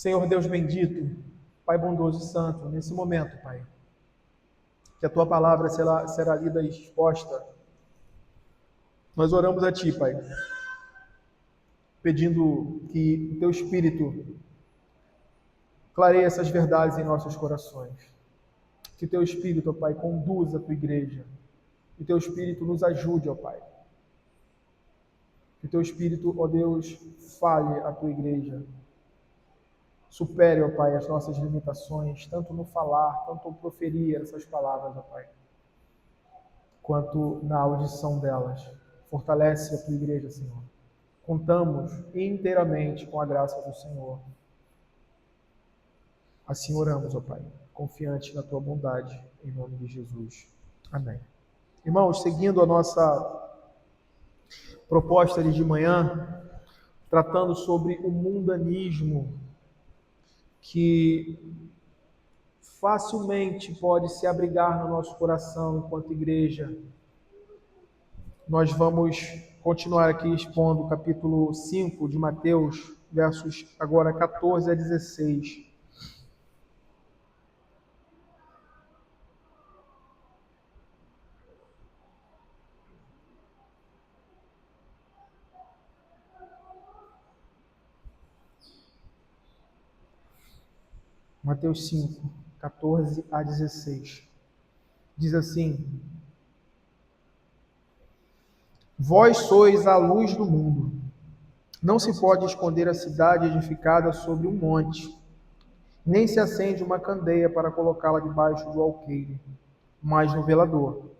Senhor Deus bendito, Pai bondoso e santo, nesse momento, Pai, que a Tua palavra será lida e exposta, nós oramos a Ti, Pai, pedindo que o Teu Espírito clareie essas verdades em nossos corações. Que Teu Espírito, ó Pai, conduza a Tua igreja. Que Teu Espírito nos ajude, ó Pai. Que Teu Espírito, ó Deus, fale a Tua igreja. Supere, ó Pai, as nossas limitações, tanto no falar, tanto no proferir essas palavras, ó Pai, quanto na audição delas. Fortalece a Tua igreja, Senhor. Contamos inteiramente com a graça do Senhor. Assim oramos, ó Pai, confiante na Tua bondade, em nome de Jesus. Amém. Irmãos, seguindo a nossa proposta de manhã, tratando sobre o mundanismo, que facilmente pode se abrigar no nosso coração enquanto igreja. Nós vamos continuar aqui expondo o capítulo 5 de Mateus, versos agora 14 a 16. Mateus 5, 14 a 16. Diz assim: Vós sois a luz do mundo. Não se pode esconder a cidade edificada sobre um monte, nem se acende uma candeia para colocá-la debaixo do alqueire, mas no velador,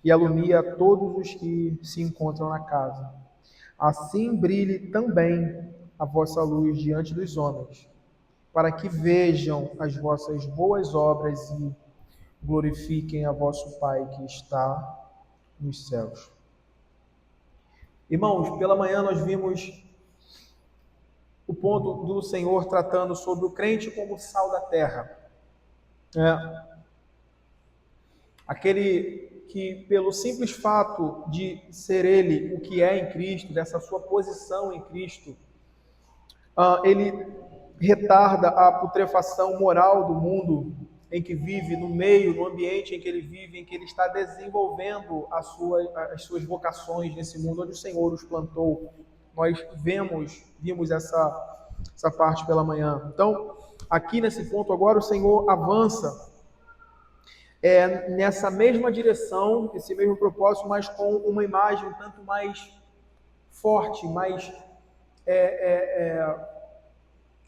e alumia a todos os que se encontram na casa. Assim brilhe também a vossa luz diante dos homens, para que vejam as vossas boas obras e glorifiquem a vosso Pai que está nos céus. Irmãos, pela manhã nós vimos o ponto do Senhor tratando sobre o crente como sal da terra. Aquele que, pelo simples fato de ser ele o que é em Cristo, dessa sua posição em Cristo, ele retarda a putrefação moral do mundo em que vive, no meio, no ambiente em que ele vive, em que ele está desenvolvendo as suas vocações nesse mundo onde o Senhor os plantou. Nós vimos essa parte pela manhã. Então, aqui nesse ponto agora, o Senhor avança nessa mesma direção, esse mesmo propósito, mas com uma imagem um tanto mais forte, mais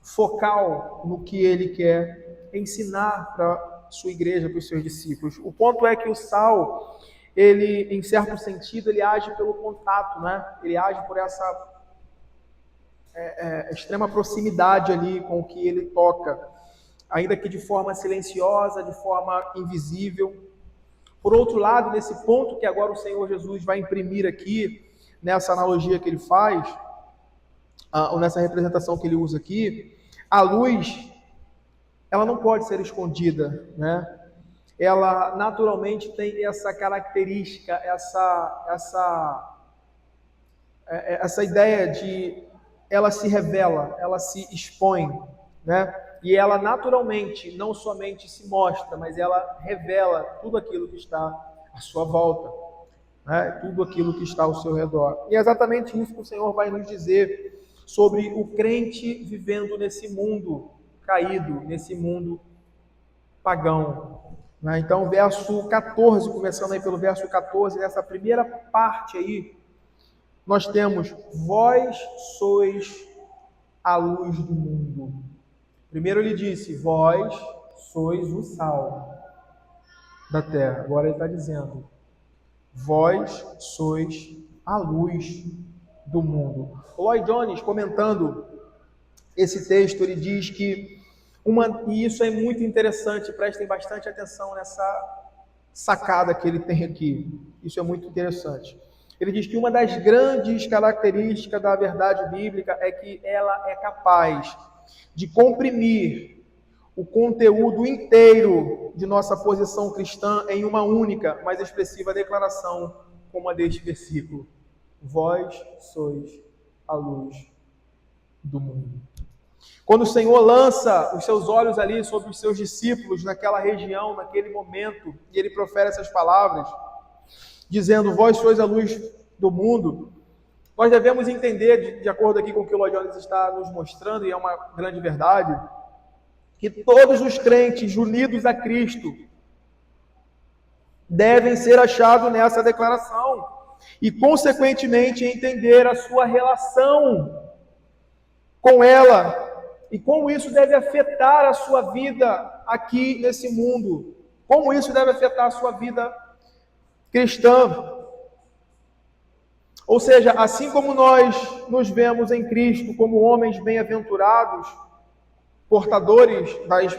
focal no que ele quer ensinar para sua igreja, para os seus discípulos. O ponto é que o sal, ele, em certo sentido, ele age pelo contato, né? Ele age por essa extrema proximidade ali com o que ele toca, ainda que de forma silenciosa, de forma invisível. Por outro lado, nesse ponto que agora o Senhor Jesus vai imprimir aqui, nessa analogia que ele faz, ou nessa representação que ele usa aqui, a luz, ela não pode ser escondida, né? Ela naturalmente tem essa característica, essa ideia de ela se revela, ela se expõe, né? E ela naturalmente não somente se mostra, mas ela revela tudo aquilo que está à sua volta, né? Tudo aquilo que está ao seu redor. E é exatamente isso que o Senhor vai nos dizer sobre o crente vivendo nesse mundo caído, nesse mundo pagão. Então, verso 14, começando aí pelo verso 14, nessa primeira parte aí, nós temos: vós sois a luz do mundo. Primeiro ele disse: vós sois o sal da terra. Agora ele está dizendo: vós sois a luz do mundo. O Lloyd Jones, comentando esse texto, ele diz que e isso é muito interessante, prestem bastante atenção nessa sacada que ele tem aqui. Isso é muito interessante. Ele diz que uma das grandes características da verdade bíblica é que ela é capaz de comprimir o conteúdo inteiro de nossa posição cristã em uma única, mas expressiva declaração, como a deste versículo: vós sois a luz do mundo. Quando o Senhor lança os seus olhos ali sobre os seus discípulos naquela região, naquele momento, e ele profere essas palavras, dizendo: vós sois a luz do mundo, nós devemos entender, de acordo aqui com o que o Lloyd Jones está nos mostrando, e é uma grande verdade, que todos os crentes unidos a Cristo devem ser achados nessa declaração e, consequentemente, entender a sua relação com ela e como isso deve afetar a sua vida aqui nesse mundo, como isso deve afetar a sua vida cristã. Ou seja, assim como nós nos vemos em Cristo como homens bem-aventurados, portadores das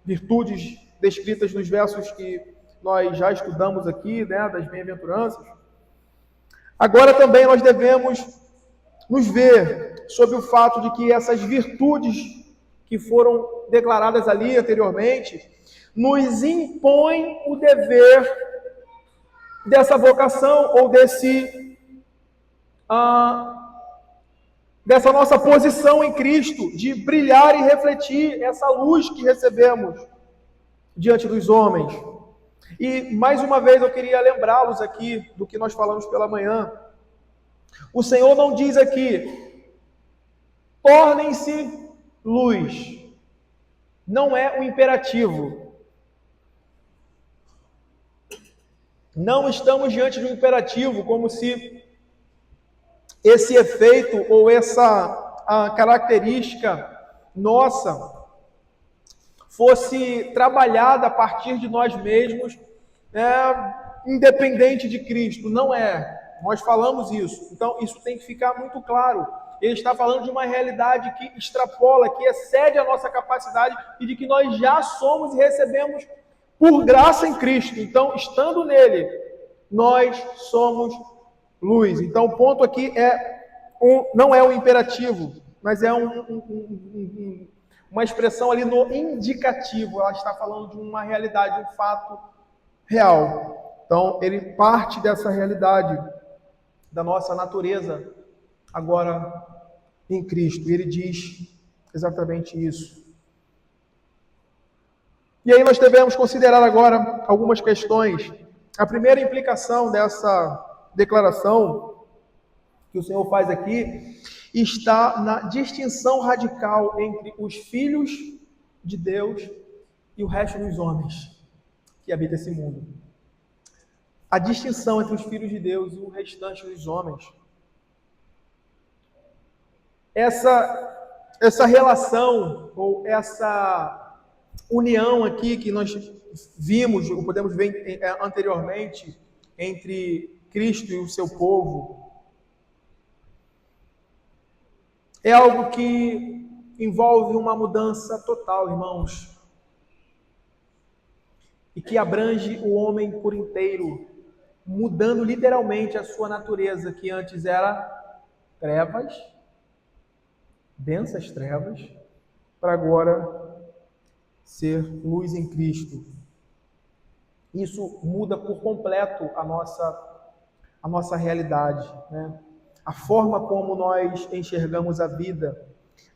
virtudes descritas nos versos que nós já estudamos aqui, né, das bem-aventuranças, agora também nós devemos nos ver sobre o fato de que essas virtudes que foram declaradas ali anteriormente nos impõem o dever dessa vocação ou dessa nossa posição em Cristo, de brilhar e refletir essa luz que recebemos diante dos homens. E, mais uma vez, eu queria lembrá-los aqui do que nós falamos pela manhã. O Senhor não diz aqui, tornem-se luz. Não é um imperativo. Não estamos diante de um imperativo, como se esse efeito ou essa característica nossa fosse trabalhada a partir de nós mesmos, independente de Cristo. Não é. Nós falamos isso. Então, isso tem que ficar muito claro. Ele está falando de uma realidade que extrapola, que excede a nossa capacidade e de que nós já somos e recebemos por graça em Cristo. Então, estando nele, nós somos luz. Então, o ponto aqui não é um imperativo, mas é uma expressão ali no indicativo. Ela está falando de uma realidade, um fato real. Então, ele parte dessa realidade da nossa natureza agora em Cristo. E ele diz exatamente isso. E aí nós devemos considerar agora algumas questões. A primeira implicação dessa declaração que o Senhor faz aqui está na distinção radical entre os filhos de Deus e o resto dos homens que habitam esse mundo. A distinção entre os filhos de Deus e o restante dos homens. Essa relação, ou essa união aqui que nós vimos, ou podemos ver anteriormente, entre Cristo e o seu povo, é algo que envolve uma mudança total, irmãos, e que abrange o homem por inteiro, mudando literalmente a sua natureza, que antes era trevas, densas trevas, para agora ser luz em Cristo. Isso muda por completo a nossa realidade, né? A forma como nós enxergamos a vida,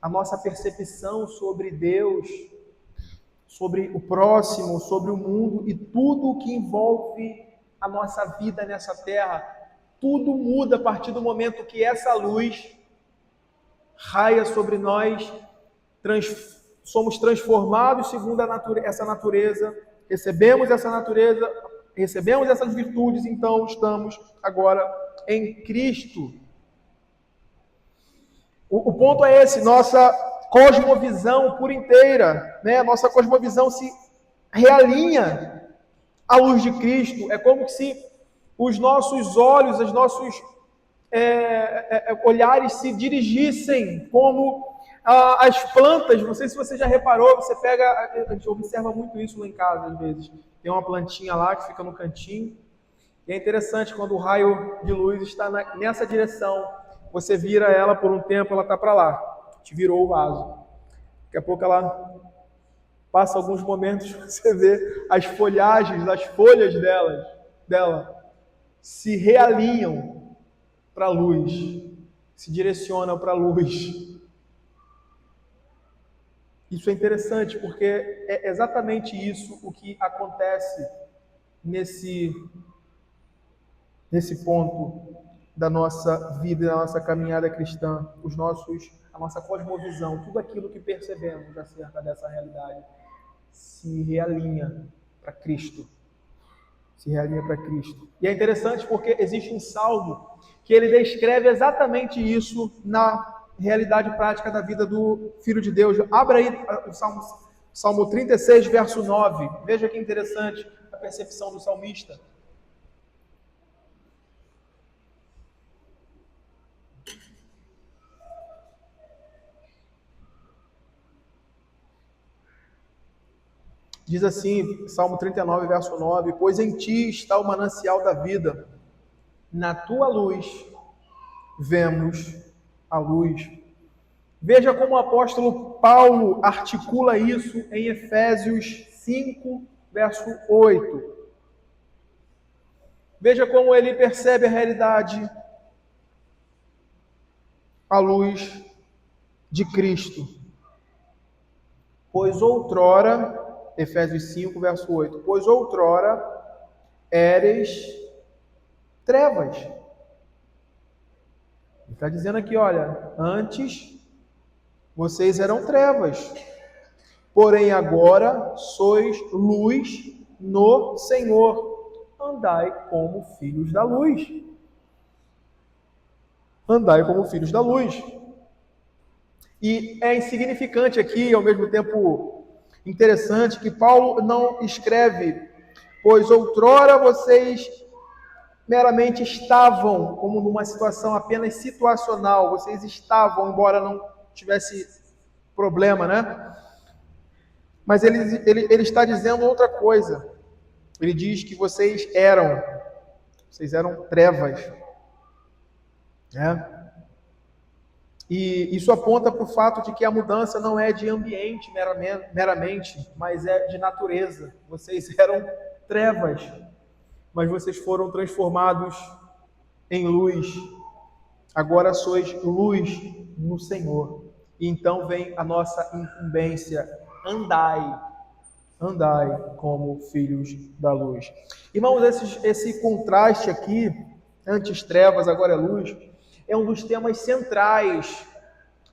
a nossa percepção sobre Deus, sobre o próximo, sobre o mundo e tudo o que envolve a nossa vida nessa terra, tudo muda a partir do momento que essa luz raia sobre nós, somos transformados segundo essa natureza, recebemos essa natureza, recebemos essas virtudes, então estamos agora em Cristo. O ponto é esse, nossa cosmovisão por inteira, né? Nossa cosmovisão se realinha à luz de Cristo. É como se os nossos olhos, os nossos olhares se dirigissem como as plantas. Não sei se você já reparou, a gente observa muito isso lá em casa às vezes. Tem uma plantinha lá que fica no cantinho. E é interessante quando o raio de luz está nessa direção. Você vira ela por um tempo, ela está para lá. Te virou o vaso. Daqui a pouco ela passa alguns momentos, você vê as folhagens, as folhas dela se realinham para a luz, se direcionam para a luz. Isso é interessante, porque é exatamente isso o que acontece nesse ponto da nossa vida, da nossa caminhada cristã, a nossa cosmovisão, tudo aquilo que percebemos acerca dessa realidade se realinha para Cristo. Se realinha para Cristo. E é interessante porque existe um salmo que ele descreve exatamente isso na realidade prática da vida do Filho de Deus. Abra aí o Salmo 36, verso 9. Veja que interessante a percepção do salmista. Diz assim, Salmo 39, verso 9: Pois em ti está o manancial da vida, na tua luz vemos a luz. Veja como o apóstolo Paulo articula isso em Efésios 5, verso 8. Veja como ele percebe a realidade à luz de Cristo. Pois outrora, Efésios 5, verso 8, pois outrora éreis trevas. Ele está dizendo aqui, olha, antes vocês eram trevas, porém agora sois luz no Senhor. Andai como filhos da luz. Andai como filhos da luz. E é insignificante aqui, ao mesmo tempo interessante, que Paulo não escreve, pois outrora vocês meramente estavam, como numa situação apenas situacional, vocês estavam, embora não tivesse problema, né? Mas ele está dizendo outra coisa. Ele diz que vocês eram trevas, né? E isso aponta para o fato de que a mudança não é de ambiente meramente, mas é de natureza. Vocês eram trevas, mas vocês foram transformados em luz. Agora sois luz no Senhor. E então vem a nossa incumbência: andai como filhos da luz. Irmãos, esse contraste aqui, antes trevas, agora é luz, é um dos temas centrais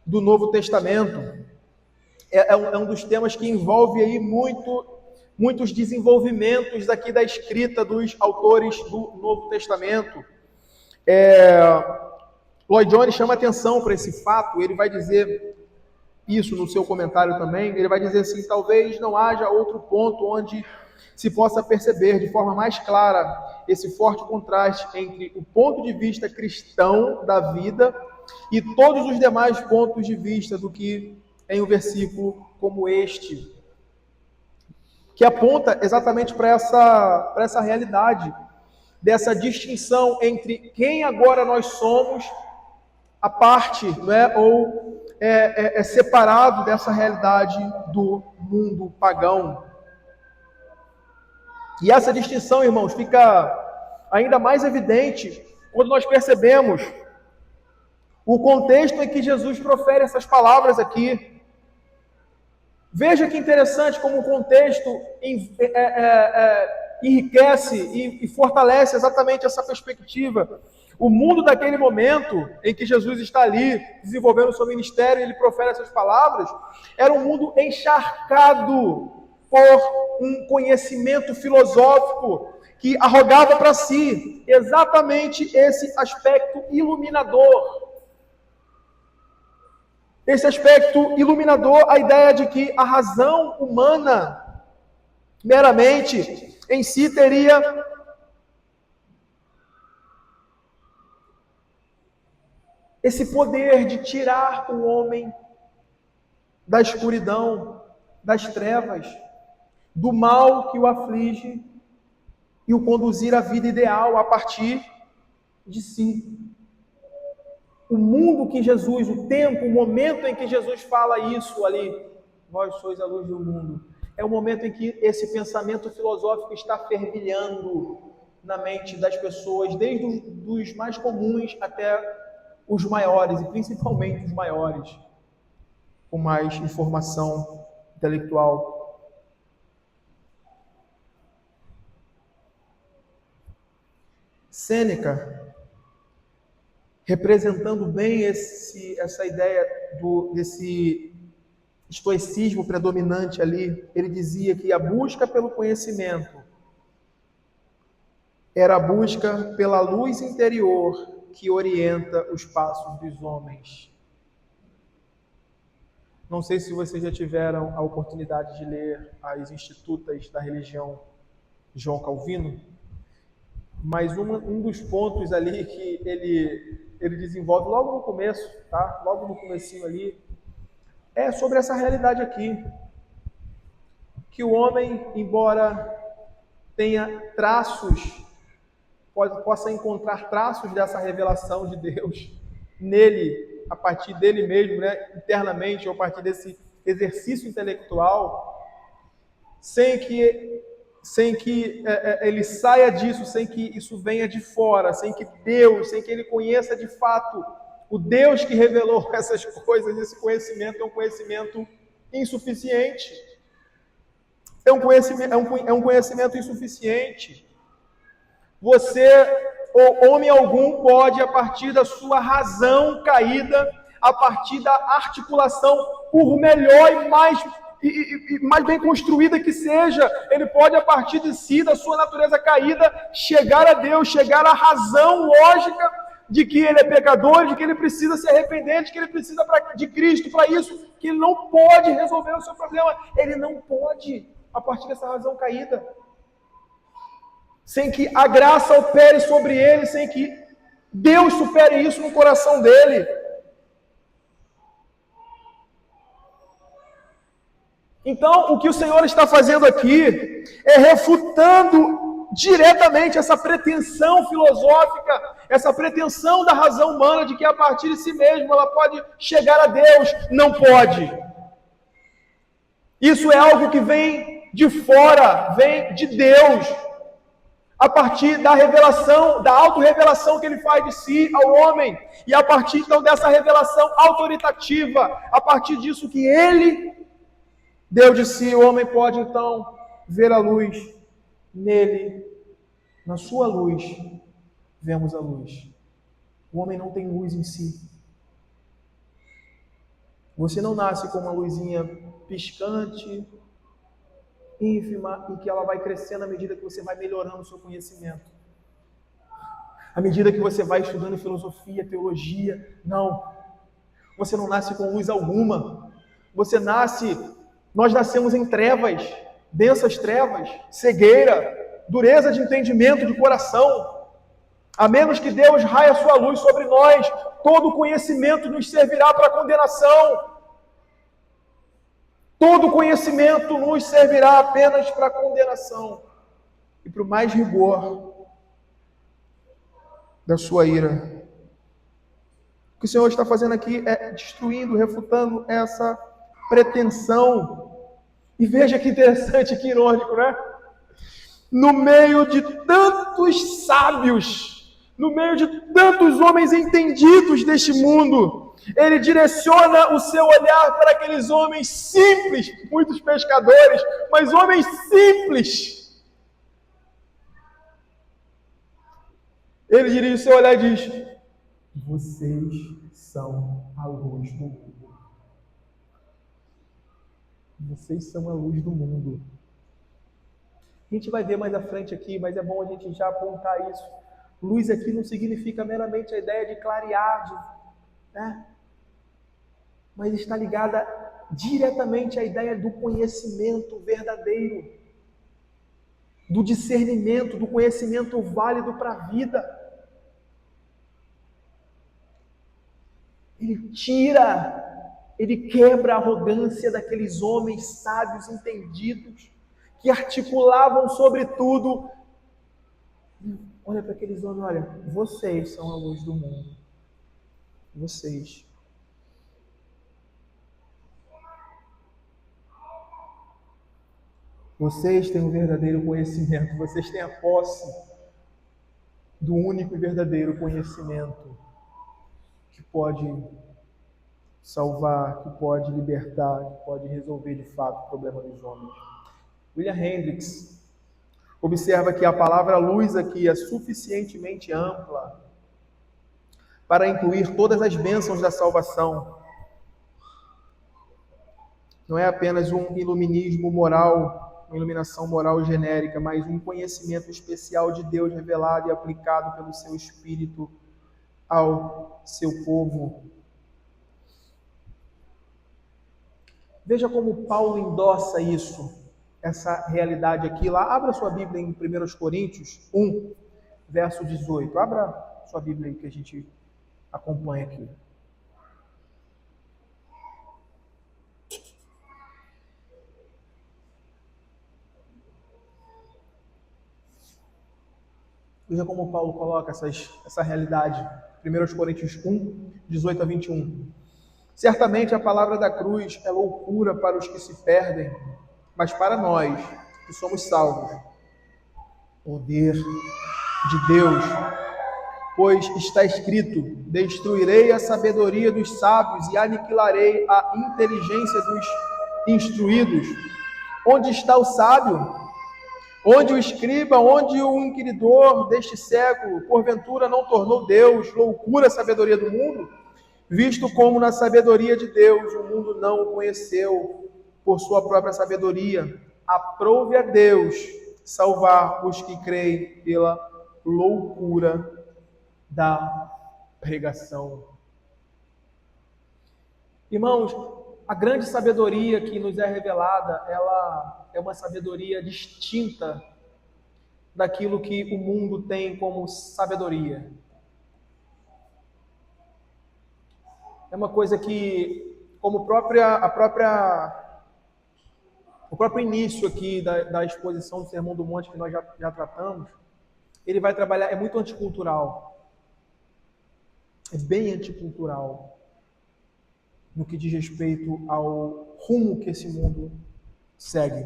do Novo Testamento. É um dos temas que envolve aí muitos desenvolvimentos daqui da escrita dos autores do Novo Testamento. Lloyd Jones chama atenção para esse fato. Ele vai dizer isso no seu comentário também. Ele vai dizer assim: talvez não haja outro ponto onde se possa perceber de forma mais clara esse forte contraste entre o ponto de vista cristão da vida e todos os demais pontos de vista do que em um versículo como este, que aponta exatamente para essa realidade, dessa distinção entre quem agora nós somos, a parte, né, ou é separado dessa realidade do mundo pagão. E essa distinção, irmãos, fica ainda mais evidente quando nós percebemos o contexto em que Jesus profere essas palavras aqui. Veja que interessante como o contexto enriquece e fortalece exatamente essa perspectiva. O mundo daquele momento em que Jesus está ali desenvolvendo o seu ministério e ele profere essas palavras, era um mundo encharcado por um conhecimento filosófico que arrogava para si exatamente esse aspecto iluminador. Esse aspecto iluminador, a ideia de que a razão humana meramente em si teria esse poder de tirar o homem da escuridão, das trevas, do mal que o aflige e o conduzir à vida ideal a partir de si. O mundo que Jesus, o tempo, o momento em que Jesus fala isso ali, vós sois a luz do mundo, é o momento em que esse pensamento filosófico está fervilhando na mente das pessoas, desde os mais comuns até os maiores, e principalmente os maiores, com mais informação intelectual. Sêneca, representando bem essa ideia desse estoicismo predominante ali, ele dizia que a busca pelo conhecimento era a busca pela luz interior que orienta os passos dos homens. Não sei se vocês já tiveram a oportunidade de ler as Institutas da Religião de João Calvino, mas um dos pontos ali que ele desenvolve logo no começo, tá? Logo no comecinho ali, é sobre essa realidade aqui, que o homem, embora tenha traços, possa encontrar traços dessa revelação de Deus nele, a partir dele mesmo, né, internamente, ou a partir desse exercício intelectual, sem que ele saia disso, sem que isso venha de fora, sem que ele conheça de fato o Deus que revelou essas coisas. Esse conhecimento é um conhecimento insuficiente. É um conhecimento insuficiente. Você, ou homem algum, pode, a partir da sua razão caída, a partir da articulação, por melhor e mais bem construída que seja, ele pode, a partir de si, da sua natureza caída, chegar a Deus, chegar à razão lógica de que ele é pecador, de que ele precisa se arrepender, de que ele precisa de Cristo para isso, que ele não pode resolver o seu problema. Ele não pode, a partir dessa razão caída, sem que a graça opere sobre ele, sem que Deus supere isso no coração dele. Então, o que o Senhor está fazendo aqui é refutando diretamente essa pretensão filosófica, essa pretensão da razão humana de que a partir de si mesmo ela pode chegar a Deus. Não pode. Isso é algo que vem de fora, vem de Deus, a partir da revelação, da autorrevelação que ele faz de si ao homem, e a partir então dessa revelação autoritativa, a partir disso que ele deu de si, o homem pode então ver a luz nele, na sua luz, vemos a luz. O homem não tem luz em si. Você não nasce com uma luzinha piscante, ínfima, e que ela vai crescendo à medida que você vai melhorando o seu conhecimento. À medida que você vai estudando filosofia, teologia, não. Você não nasce com luz alguma. Nós nascemos em trevas, densas trevas, cegueira, dureza de entendimento, de coração. A menos que Deus raie a sua luz sobre nós, todo conhecimento nos servirá para condenação. Todo conhecimento nos servirá apenas para condenação e para o mais rigor da sua ira. O que o Senhor está fazendo aqui é destruindo, refutando essa pretensão. E veja que interessante, que irônico, né? No meio de tantos sábios, no meio de tantos homens entendidos deste mundo, ele direciona o seu olhar para aqueles homens simples, muitos pescadores, mas homens simples. Ele dirige o seu olhar e diz: vocês são a luz do mundo. Vocês são a luz do mundo. A gente vai ver mais à frente aqui, mas é bom a gente já apontar isso. Luz aqui não significa meramente a ideia de clarear, né? Mas está ligada diretamente à ideia do conhecimento verdadeiro, do discernimento, do conhecimento válido para a vida. Ele quebra a arrogância daqueles homens sábios, entendidos, que articulavam sobre tudo. Olha para aqueles homens, olha, vocês são a luz do mundo. Vocês. Vocês têm o verdadeiro conhecimento, vocês têm a posse do único e verdadeiro conhecimento que pode salvar, que pode libertar, que pode resolver de fato o problema dos homens. William Hendricks observa que a palavra luz aqui é suficientemente ampla para incluir todas as bênçãos da salvação. Não é apenas um iluminismo moral, uma iluminação moral genérica, mas um conhecimento especial de Deus revelado e aplicado pelo seu Espírito ao seu povo. Veja como Paulo endossa isso, essa realidade aqui. Lá, abra sua Bíblia em 1 Coríntios 1, verso 18. Abra sua Bíblia aí que a gente acompanha aqui. Veja como Paulo coloca essa realidade. 1 Coríntios 1, 18 a 21. Certamente a palavra da cruz é loucura para os que se perdem, mas para nós, que somos salvos, poder de Deus. Pois está escrito: destruirei a sabedoria dos sábios e aniquilarei a inteligência dos instruídos. Onde está o sábio? Onde o escriba, onde o inquiridor deste século, porventura não tornou Deus loucura a sabedoria do mundo? Visto como na sabedoria de Deus o mundo não o conheceu por sua própria sabedoria, aprove a Deus salvar os que creem pela loucura da pregação. Irmãos, a grande sabedoria que nos é revelada, ela é uma sabedoria distinta daquilo que o mundo tem como sabedoria. É uma coisa que, como o próprio início aqui da exposição do Sermão do Monte que nós já tratamos, ele vai trabalhar, é muito anticultural. É bem anticultural no que diz respeito ao rumo que esse mundo segue.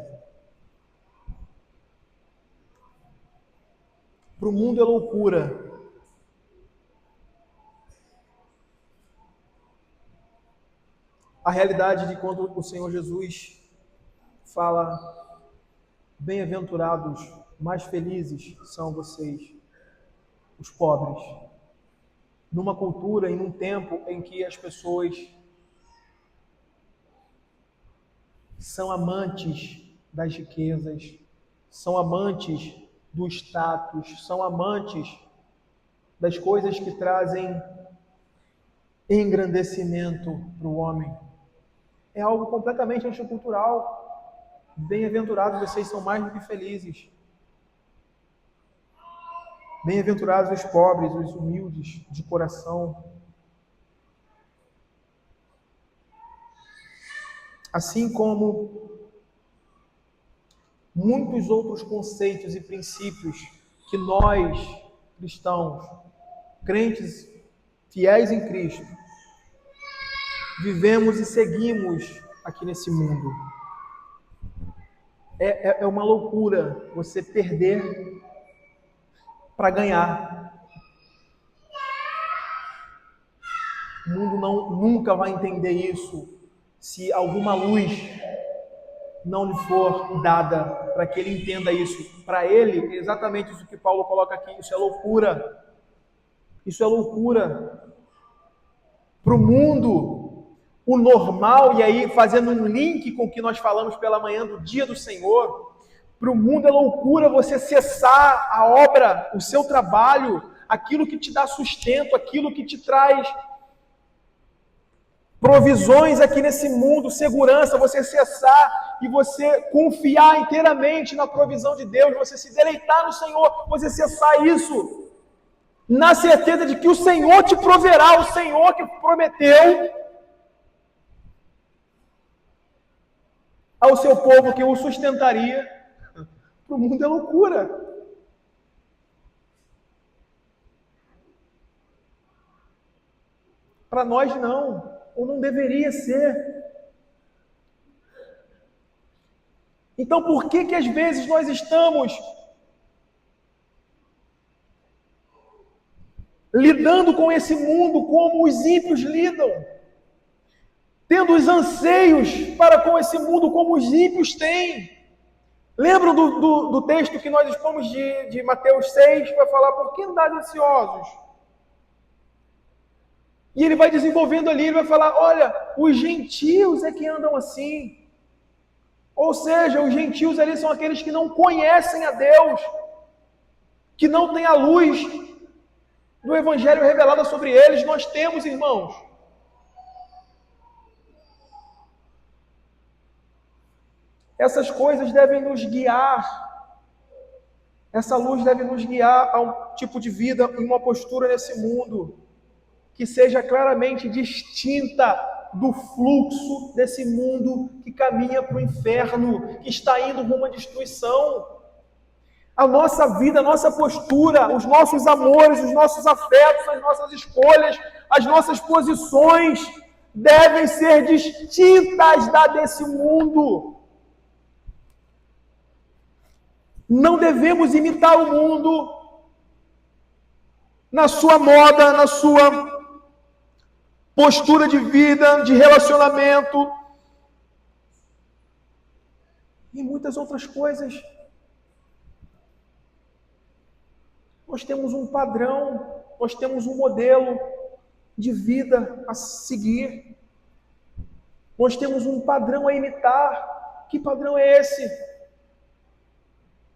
Para o mundo é loucura a realidade de quando o Senhor Jesus fala: bem-aventurados, mais felizes são vocês, os pobres. Numa cultura e num tempo em que as pessoas são amantes das riquezas, são amantes do status, são amantes das coisas que trazem engrandecimento para o homem. É algo completamente anticultural. Bem-aventurados, vocês são mais do que felizes. Bem-aventurados os pobres, os humildes de coração. Assim como muitos outros conceitos e princípios que nós, cristãos, crentes, fiéis em Cristo, vivemos e seguimos aqui nesse mundo. É uma loucura você perder para ganhar. O mundo nunca vai entender isso se alguma luz não lhe for dada para que ele entenda isso. Para ele, é exatamente isso que Paulo coloca aqui. Isso é loucura. Isso é loucura. Para o mundo, o normal, e aí fazendo um link com o que nós falamos pela manhã do dia do Senhor, para o mundo é loucura você cessar a obra, o seu trabalho, aquilo que te dá sustento, aquilo que te traz provisões aqui nesse mundo, segurança, você cessar e você confiar inteiramente na provisão de Deus, você se deleitar no Senhor, você cessar isso, na certeza de que o Senhor te proverá, o Senhor que prometeu ao seu povo que o sustentaria. Para o mundo é loucura. Para nós não, ou não deveria ser. Então por que às vezes nós estamos lidando com esse mundo como os ímpios lidam? tendo os anseios para com esse mundo como os ímpios têm. Lembram do texto que nós expomos de Mateus 6, que vai falar, por que andais ansiosos? E ele vai desenvolvendo ali, ele vai falar, olha, os gentios é que andam assim. Ou seja, os gentios ali são aqueles que não conhecem a Deus, que não têm a luz do Evangelho revelada sobre eles. Nós temos, irmãos. Essas coisas devem nos guiar, essa luz deve nos guiar a um tipo de vida, em uma postura nesse mundo, que seja claramente distinta do fluxo desse mundo que caminha para o inferno, que está indo rumo à destruição. A nossa vida, a nossa postura, os nossos amores, os nossos afetos, as nossas escolhas, as nossas posições devem ser distintas da desse mundo. Não devemos imitar o mundo na sua moda, na sua postura de vida, de relacionamento e muitas outras coisas. Nós temos um padrão, nós temos um modelo de vida a seguir. Nós temos um padrão a imitar. Que padrão é esse?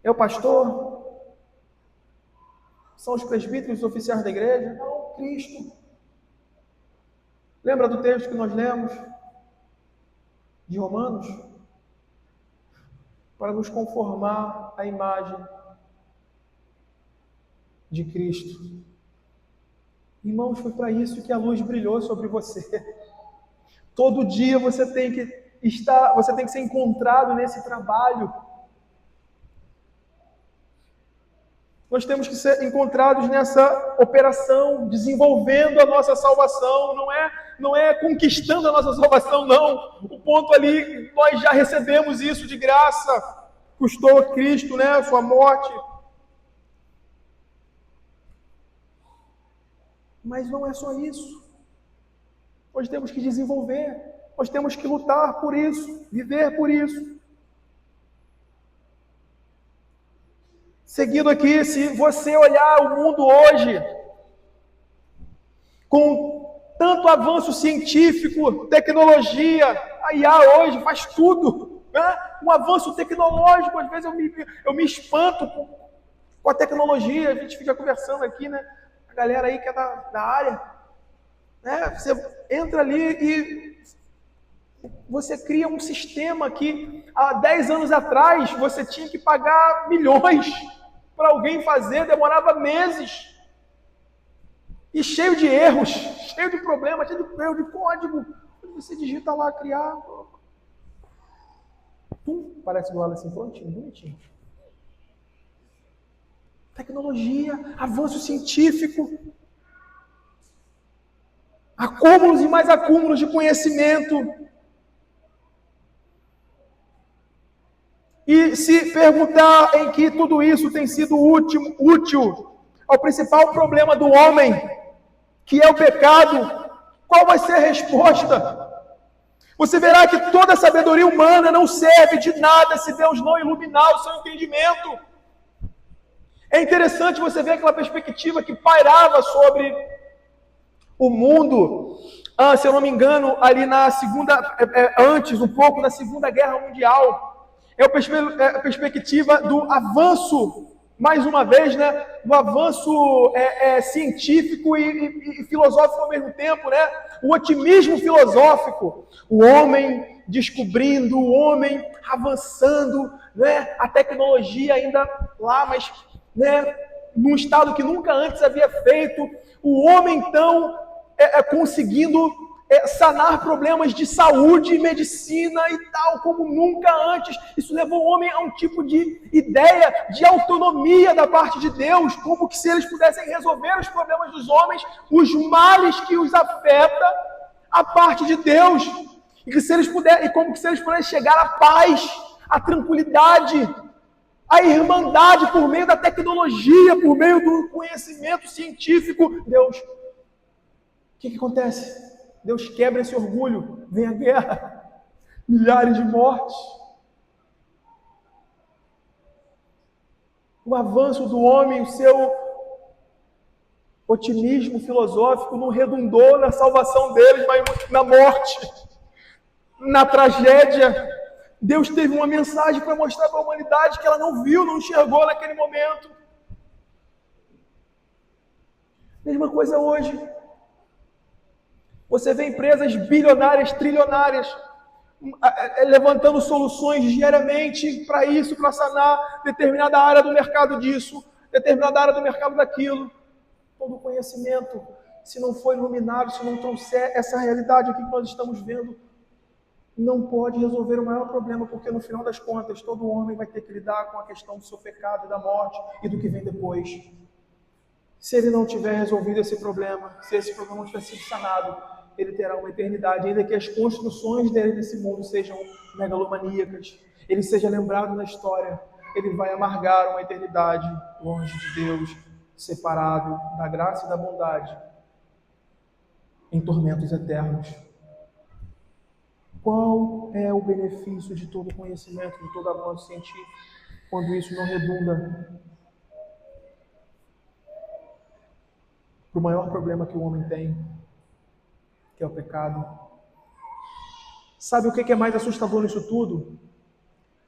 É o pastor? São os presbíteros, os oficiais da igreja? Não, Cristo. Lembra do texto que nós lemos de Romanos? Para nos conformar à imagem de Cristo. Irmãos, foi para isso que a luz brilhou sobre você. Todo dia você tem que ser encontrado nesse trabalho. Nós temos que ser encontrados nessa operação, desenvolvendo a nossa salvação. Não é conquistando a nossa salvação, não. O ponto ali, nós já recebemos isso de graça. Custou a Cristo, né, a sua morte. Mas não é só isso. Nós temos que desenvolver. Nós temos que lutar por isso, viver por isso. Seguindo aqui, se você olhar o mundo hoje, com tanto avanço científico, tecnologia, a IA hoje faz tudo, né? Um avanço tecnológico, às vezes eu me espanto com a tecnologia, a gente fica conversando aqui, né? A galera aí que é da área, né? Você entra ali e você cria um sistema que há 10 anos atrás você tinha que pagar milhões para alguém fazer, demorava meses. E cheio de erros, cheio de problemas, cheio de erro de código. Você digita lá, criar. Parece do lado assim, prontinho, bonitinho. Tecnologia, avanço científico. Acúmulos e mais acúmulos de conhecimento. E se perguntar em que tudo isso tem sido útil ao principal problema do homem, que é o pecado, qual vai ser a resposta? Você verá que toda a sabedoria humana não serve de nada se Deus não iluminar o seu entendimento. É interessante você ver aquela perspectiva que pairava sobre o mundo, se eu não me engano, ali na antes um pouco da Segunda Guerra Mundial. É a perspectiva do avanço, mais uma vez, né? Do avanço científico e filosófico ao mesmo tempo, né? O otimismo filosófico, o homem descobrindo, o homem avançando, né? A tecnologia ainda lá, mas, né? Num estado que nunca antes havia feito, o homem então conseguindo sanar problemas de saúde e medicina e tal, como nunca antes. Isso levou o homem a um tipo de ideia de autonomia da parte de Deus, como que se eles pudessem resolver os problemas dos homens, os males que os afeta, a parte de Deus, e que se eles puderem, como que se eles pudessem chegar à paz, à tranquilidade, à irmandade por meio da tecnologia, por meio do conhecimento científico. Deus, o que acontece? Deus quebra esse orgulho, vem a guerra, milhares de mortes. O avanço do homem, o seu otimismo filosófico não redundou na salvação deles, mas na morte, na tragédia. Deus teve uma mensagem para mostrar para a humanidade que ela não viu, não enxergou naquele momento. Mesma coisa hoje. Você vê empresas bilionárias, trilionárias, levantando soluções diariamente para isso, para sanar determinada área do mercado disso, determinada área do mercado daquilo. Todo conhecimento, se não for iluminado, se não trouxer essa realidade aqui que nós estamos vendo, não pode resolver o maior problema, porque no final das contas, todo homem vai ter que lidar com a questão do seu pecado e da morte e do que vem depois. Se ele não tiver resolvido esse problema, se esse problema não tiver sido sanado, ele terá uma eternidade, ainda que as construções dele nesse mundo sejam megalomaníacas, ele seja lembrado na história, ele vai amargar uma eternidade longe de Deus, separado da graça e da bondade, em tormentos eternos. Qual é o benefício de todo conhecimento, de todo avanço científico, quando isso não redunda para o maior problema que o homem tem, que é o pecado? Sabe o que é mais assustador nisso tudo?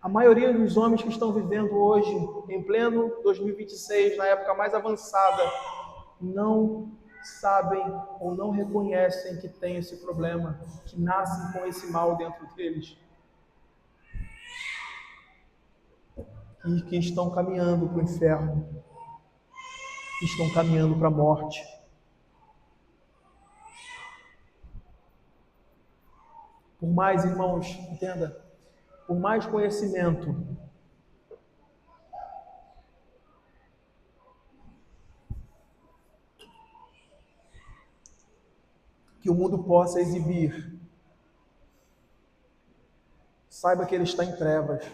A maioria dos homens que estão vivendo hoje, em pleno 2026, na época mais avançada, não sabem ou não reconhecem que tem esse problema, que nascem com esse mal dentro deles. E que estão caminhando para o inferno, que estão caminhando para a morte. Por mais, irmãos, entenda, por mais conhecimento que o mundo possa exibir, saiba que ele está em trevas.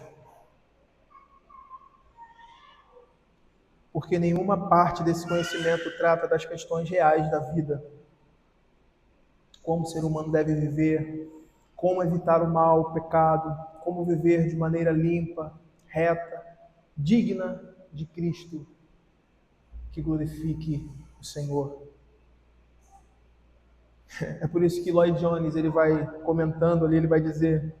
Porque nenhuma parte desse conhecimento trata das questões reais da vida. Como o ser humano deve viver, como evitar o mal, o pecado, como viver de maneira limpa, reta, digna de Cristo, que glorifique o Senhor. É por isso que Lloyd Jones, ele vai comentando ali, ele vai dizer,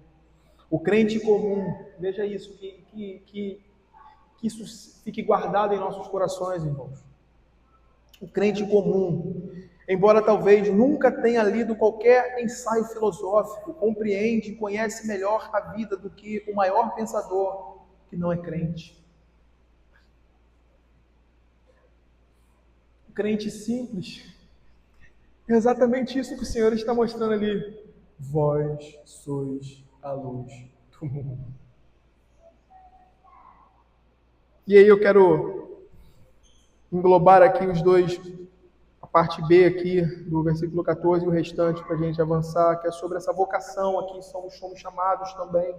o crente comum, veja isso, que isso fique guardado em nossos corações, irmãos. O crente comum, embora talvez nunca tenha lido qualquer ensaio filosófico, compreende e conhece melhor a vida do que o maior pensador que não é crente. O crente simples, é exatamente isso que o Senhor está mostrando ali. Vós sois a luz do mundo. E aí eu quero englobar aqui os dois, a parte B aqui do versículo 14 e o restante para a gente avançar, que é sobre essa vocação aqui, somos chamados também,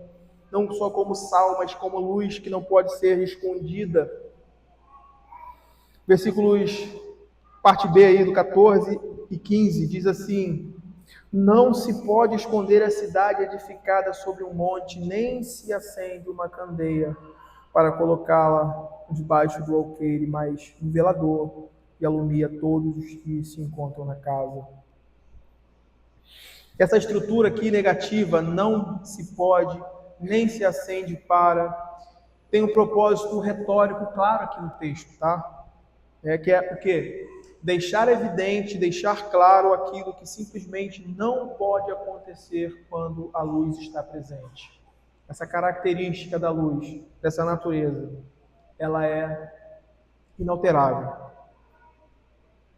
não só como sal, mas como luz que não pode ser escondida. Versículos, parte B aí do 14 e 15, diz assim, não se pode esconder a cidade edificada sobre um monte, nem se acende uma candeia para colocá-la debaixo do alqueire, mas um velador e alumia todos os que se encontram na casa. Essa estrutura aqui negativa, não se pode, nem se acende para, tem um propósito retórico claro aqui no texto, tá? Que é o quê? Deixar evidente, deixar claro aquilo que simplesmente não pode acontecer quando a luz está presente. Essa característica da luz, dessa natureza, ela é inalterável.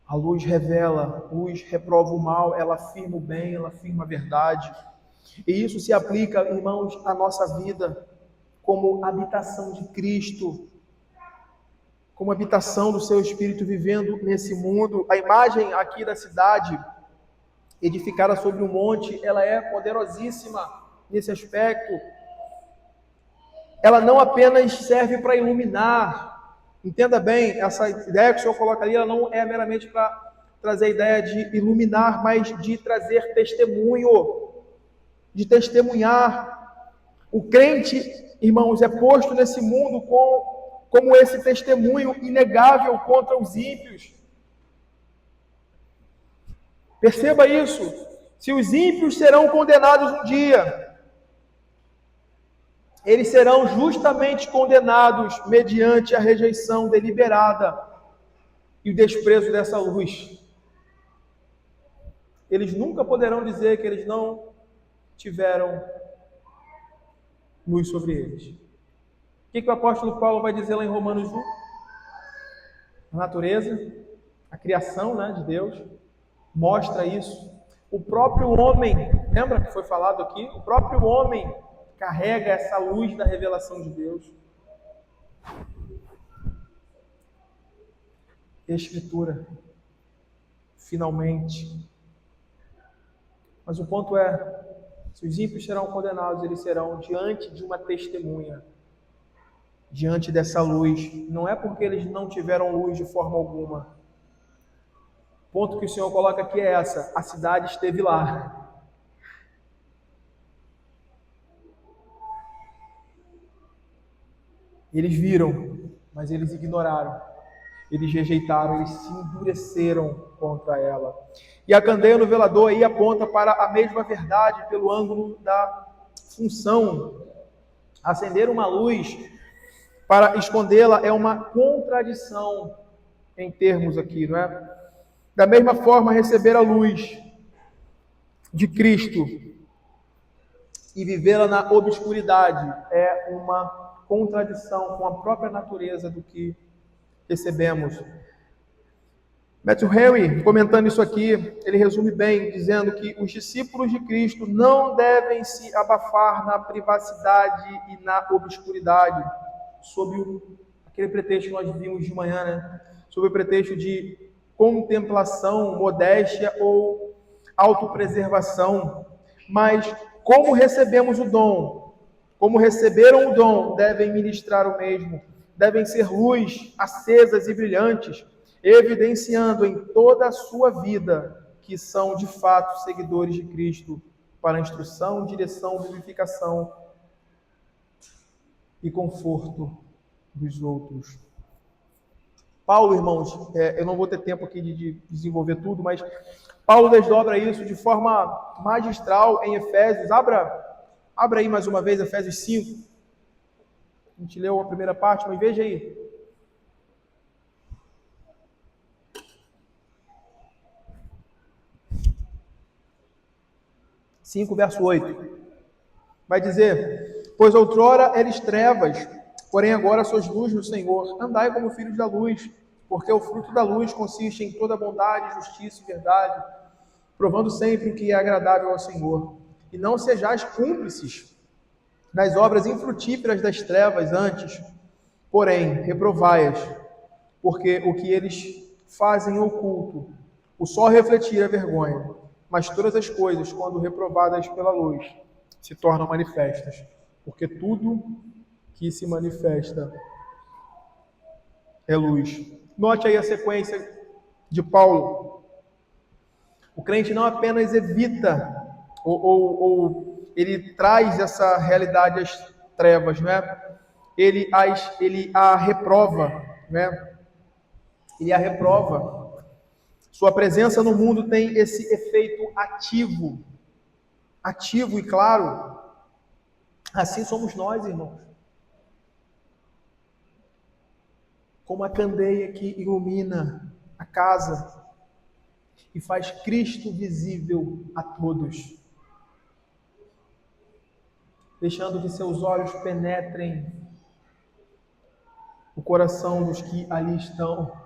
A luz revela, a luz reprova o mal, ela afirma o bem, ela afirma a verdade. E isso se aplica, irmãos, à nossa vida como habitação de Cristo, como habitação do seu Espírito vivendo nesse mundo. A imagem aqui da cidade, edificada sobre um monte, ela é poderosíssima nesse aspecto. Ela não apenas serve para iluminar, entenda bem, essa ideia que o Senhor coloca ali, ela não é meramente para trazer a ideia de iluminar, mas de trazer testemunho, de testemunhar. O crente, irmãos, é posto nesse mundo como esse testemunho inegável contra os ímpios. Perceba isso. Se os ímpios serão condenados um dia, eles serão justamente condenados mediante a rejeição deliberada e o desprezo dessa luz. Eles nunca poderão dizer que eles não tiveram luz sobre eles. O que o apóstolo Paulo vai dizer lá em Romanos 1? A natureza, a criação, né, de Deus, mostra isso. O próprio homem, lembra que foi falado aqui? O próprio homem carrega essa luz da revelação de Deus. Escritura, finalmente. Mas o ponto é, se os ímpios serão condenados, eles serão diante de uma testemunha, diante dessa luz. Não é porque eles não tiveram luz de forma alguma. O ponto que o Senhor coloca aqui é essa: a cidade esteve lá. Eles viram, mas eles ignoraram. Eles rejeitaram, eles se endureceram contra ela. E a candeia no velador aí aponta para a mesma verdade pelo ângulo da função. Acender uma luz para escondê-la é uma contradição em termos aqui, não é? Da mesma forma, receber a luz de Cristo e vivê-la na obscuridade é uma contradição com a própria natureza do que recebemos. Matthew Henry, comentando isso aqui, ele resume bem, dizendo que os discípulos de Cristo não devem se abafar na privacidade e na obscuridade, sob aquele pretexto que nós vimos de manhã, né? Sob o pretexto de contemplação, modéstia ou autopreservação. Mas como recebemos o dom, como receberam o dom, devem ministrar o mesmo, devem ser luz acesas e brilhantes, evidenciando em toda a sua vida que são de fato seguidores de Cristo, para instrução, direção, vivificação e conforto dos outros. Paulo, irmãos, eu não vou ter tempo aqui de desenvolver tudo, mas Paulo desdobra isso de forma magistral em Efésios. Abra aí mais uma vez Efésios 5. A gente leu a primeira parte, mas veja aí. 5, verso 8. Vai dizer: pois outrora eres trevas, porém agora sois luz no Senhor. Andai como filhos da luz, porque o fruto da luz consiste em toda bondade, justiça e verdade, provando sempre o que é agradável ao Senhor. E não sejais cúmplices das obras infrutíferas das trevas antes, porém reprovai-as, porque o que eles fazem oculto, o sol refletir a vergonha, mas todas as coisas, quando reprovadas pela luz, se tornam manifestas, porque tudo que se manifesta é luz. Note aí a sequência de Paulo. O crente não apenas evita ou ele traz essa realidade às trevas, né? Ele a reprova, né? Ele a reprova. Sua presença no mundo tem esse efeito ativo e claro. Assim somos nós, irmãos. Como a candeia que ilumina a casa e faz Cristo visível a todos, deixando que seus olhos penetrem o coração dos que ali estão.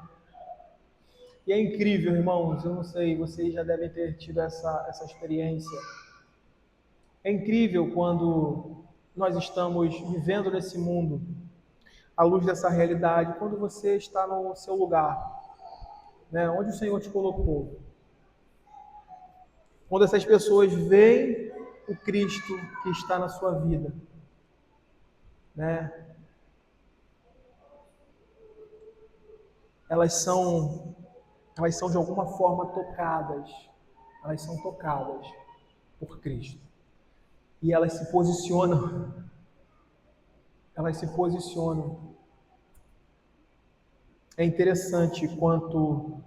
E é incrível, irmãos, eu não sei, vocês já devem ter tido essa experiência. É incrível quando nós estamos vivendo nesse mundo, à luz dessa realidade, quando você está no seu lugar, né, onde o Senhor te colocou. Quando essas pessoas veem o Cristo que está na sua vida, né? Elas são elas são de alguma forma tocadas, elas são tocadas por Cristo. E elas se posicionam. É interessante quanto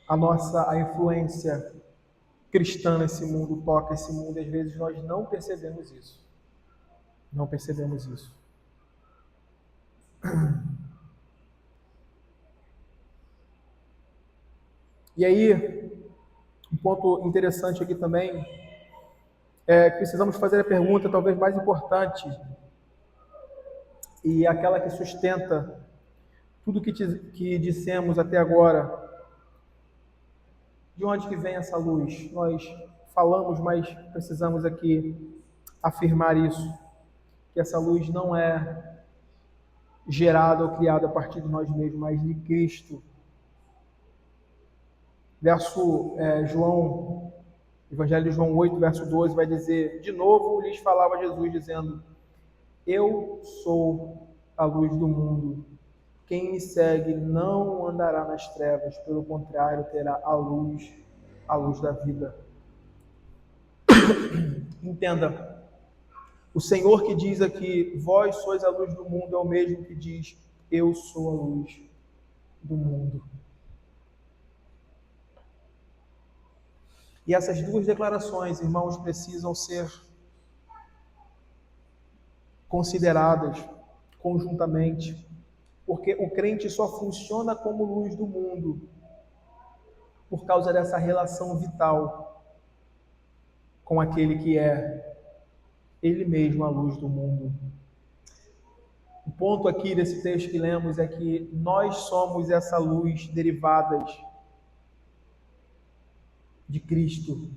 a influência cristã nesse mundo toca esse mundo, e às vezes nós não percebemos isso. Não percebemos isso. E aí, um ponto interessante aqui também é que precisamos fazer a pergunta talvez mais importante e aquela que sustenta tudo que dissemos até agora. De onde que vem essa luz? Nós falamos, mas precisamos aqui afirmar isso, que essa luz não é gerada ou criada a partir de nós mesmos, mas de Cristo. Evangelho de João 8, verso 12, vai dizer, de novo lhes falava Jesus, dizendo, eu sou a luz do mundo. Quem me segue não andará nas trevas, pelo contrário, terá a luz da vida. Entenda, o Senhor que diz aqui, vós sois a luz do mundo, é o mesmo que diz, eu sou a luz do mundo. E essas duas declarações, irmãos, precisam ser consideradas conjuntamente, porque o crente só funciona como luz do mundo por causa dessa relação vital com aquele que é Ele mesmo a luz do mundo. O ponto aqui desse texto que lemos é que nós somos essa luz derivadas de Cristo,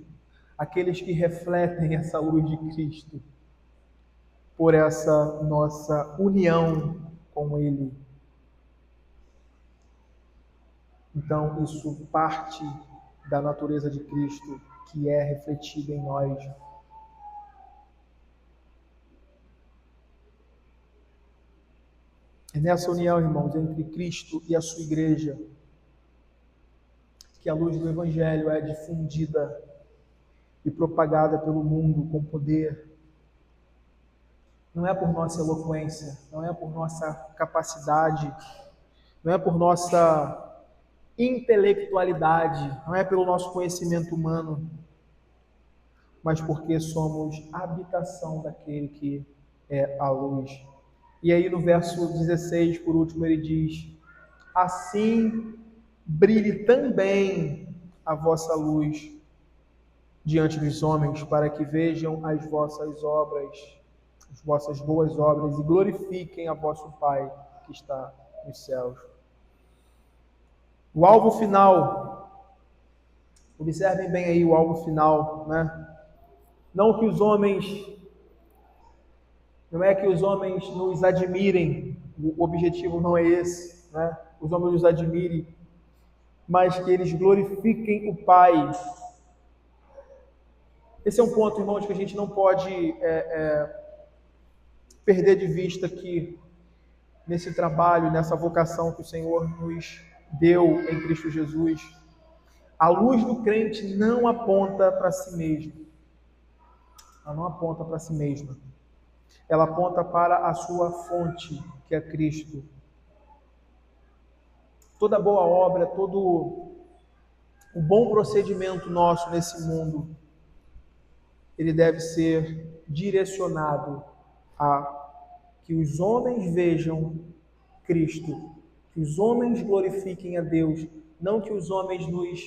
aqueles que refletem essa luz de Cristo por essa nossa união com Ele. Então, isso parte da natureza de Cristo, que é refletida em nós. É nessa união, irmãos, entre Cristo e a sua igreja, que a luz do Evangelho é difundida e propagada pelo mundo com poder. Não é por nossa eloquência, não é por nossa capacidade, não é por nossa intelectualidade, não é pelo nosso conhecimento humano, mas porque somos habitação daquele que é a luz. E aí no verso 16, por último, ele diz, assim brilhe também a vossa luz diante dos homens, para que vejam as vossas obras, as vossas boas obras, e glorifiquem a vosso Pai que está nos céus. O alvo final, observem bem aí o alvo final, né? Não é que os homens nos admirem, o objetivo não é esse, né? Os homens nos admirem, mas que eles glorifiquem o Pai. Esse é um ponto, irmãos, que a gente não pode perder de vista aqui, nesse trabalho, nessa vocação que o Senhor nos deu em Cristo Jesus. A luz do crente não aponta para si mesmo. Ela não aponta para si mesma. Ela aponta para a sua fonte, que é Cristo. Toda boa obra, todo o bom procedimento nosso nesse mundo, ele deve ser direcionado a que os homens vejam Cristo, que os homens glorifiquem a Deus, não que os homens nos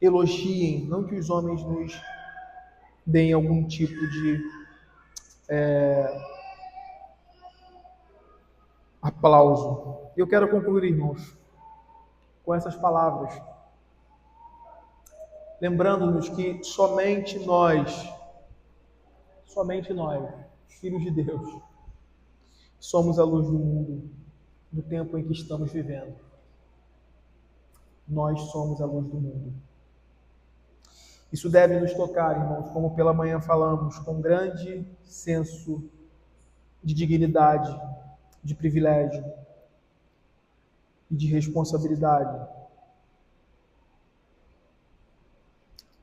elogiem, não que os homens nos deem algum tipo de aplauso. Eu quero concluir, irmãos, com essas palavras, lembrando-nos que somente nós, filhos de Deus, somos a luz do mundo, no tempo em que estamos vivendo. Nós somos a luz do mundo. Isso deve nos tocar, irmãos, como pela manhã falamos, com grande senso de dignidade, de privilégio e de responsabilidade.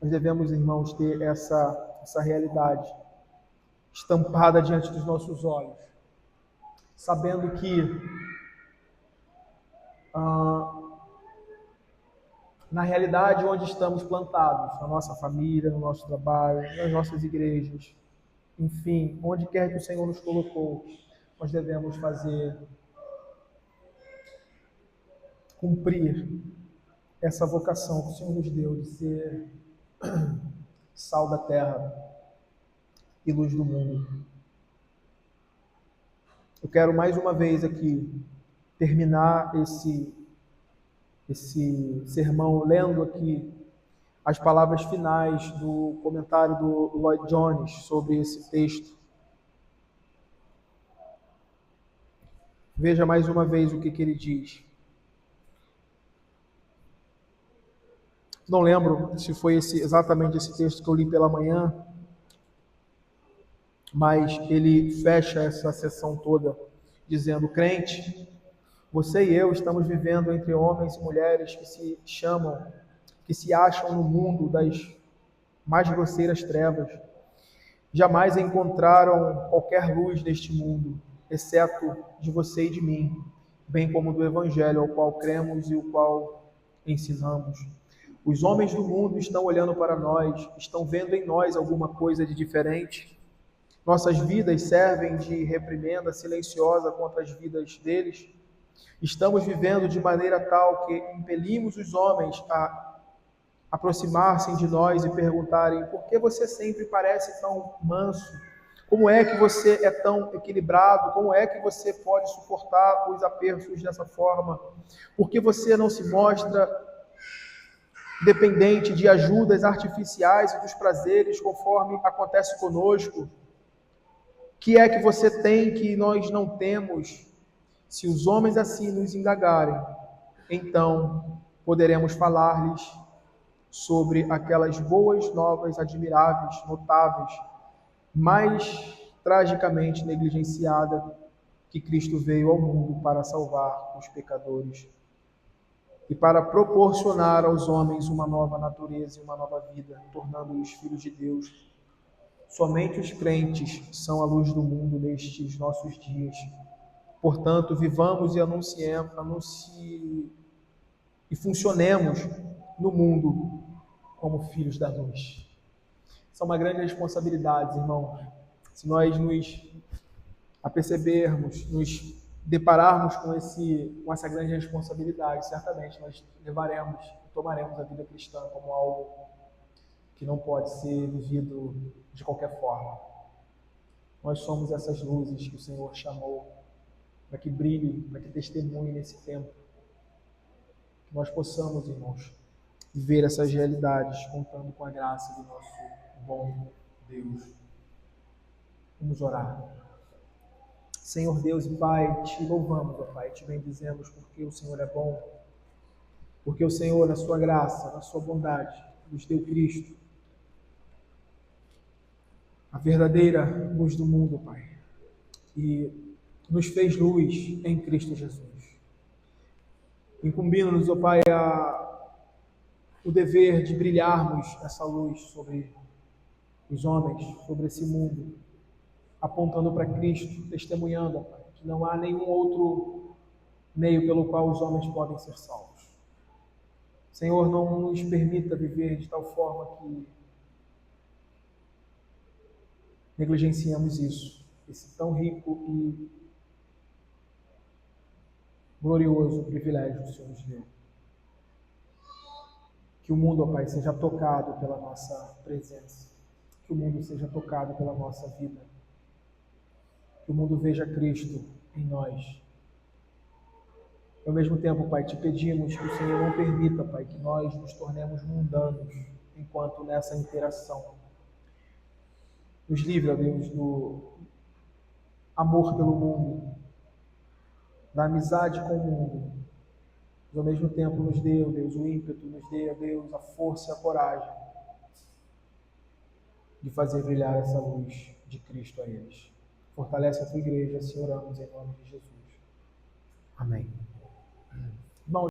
Nós devemos, irmãos, ter essa realidade estampada diante dos nossos olhos, sabendo que na realidade onde estamos plantados, na nossa família, no nosso trabalho, nas nossas igrejas, enfim, onde quer que o Senhor nos colocou, nós devemos cumprir essa vocação que o Senhor nos deu de ser sal da terra e luz do mundo. Eu quero mais uma vez aqui terminar esse sermão lendo aqui as palavras finais do comentário do Lloyd Jones sobre esse texto. Veja mais uma vez o que ele diz. Não lembro se foi exatamente esse texto que eu li pela manhã, mas ele fecha essa sessão toda dizendo: crente, você e eu estamos vivendo entre homens e mulheres que se acham no mundo das mais grosseiras trevas. Jamais encontraram qualquer luz neste mundo, exceto de você e de mim, bem como do Evangelho ao qual cremos e o qual ensinamos. Os homens do mundo estão olhando para nós, estão vendo em nós alguma coisa de diferente. Nossas vidas servem de reprimenda silenciosa contra as vidas deles. Estamos vivendo de maneira tal que impelimos os homens a aproximar-se de nós e perguntarem: por que você sempre parece tão manso? Como é que você é tão equilibrado? Como é que você pode suportar os apertos dessa forma? Por que você não se mostra dependente de ajudas artificiais e dos prazeres conforme acontece conosco? O que é que você tem que nós não temos? Se os homens assim nos indagarem, então poderemos falar-lhes sobre aquelas boas novas, admiráveis, notáveis, mas tragicamente negligenciada, que Cristo veio ao mundo para salvar os pecadores e para proporcionar aos homens uma nova natureza e uma nova vida, tornando-os filhos de Deus. Somente os crentes são a luz do mundo nestes nossos dias. Portanto, vivamos e e funcionemos no mundo como filhos da luz. Isso é uma grande responsabilidade, irmãos. Se nós nos apercebermos, nos depararmos com essa grande responsabilidade, certamente nós tomaremos a vida cristã como algo que não pode ser vivido de qualquer forma. Nós somos essas luzes que o Senhor chamou para que brilhe, para que testemunhe nesse tempo. Que nós possamos, irmãos, viver essas realidades, contando com a graça do nosso bom Deus. Vamos orar. Senhor Deus e Pai, te louvamos, ó Pai, te bendizemos porque o Senhor é bom, porque o Senhor, na sua graça, na sua bondade, nos deu Cristo, a verdadeira luz do mundo, Pai, e nos fez luz em Cristo Jesus. Incumbindo-nos, ó Pai, o dever de brilharmos essa luz sobre os homens, sobre esse mundo, apontando para Cristo, testemunhando, ó Pai, que não há nenhum outro meio pelo qual os homens podem ser salvos. Senhor, não nos permita viver de tal forma que negligenciamos isso, esse tão rico e glorioso privilégio que o Senhor nos deu. Que o mundo, ó Pai, seja tocado pela nossa presença, que o mundo seja tocado pela nossa vida, que o mundo veja Cristo em nós. Ao mesmo tempo, Pai, te pedimos que o Senhor não permita, Pai, que nós nos tornemos mundanos enquanto nessa interação. Nos livre, ó Deus, do amor pelo mundo, da amizade com o mundo. Mas ao mesmo tempo nos dê, ó Deus, o ímpeto, nos dê, ó Deus, a força e a coragem de fazer brilhar essa luz de Cristo a eles. Fortalece a tua igreja, assim oramos em nome de Jesus. Amém.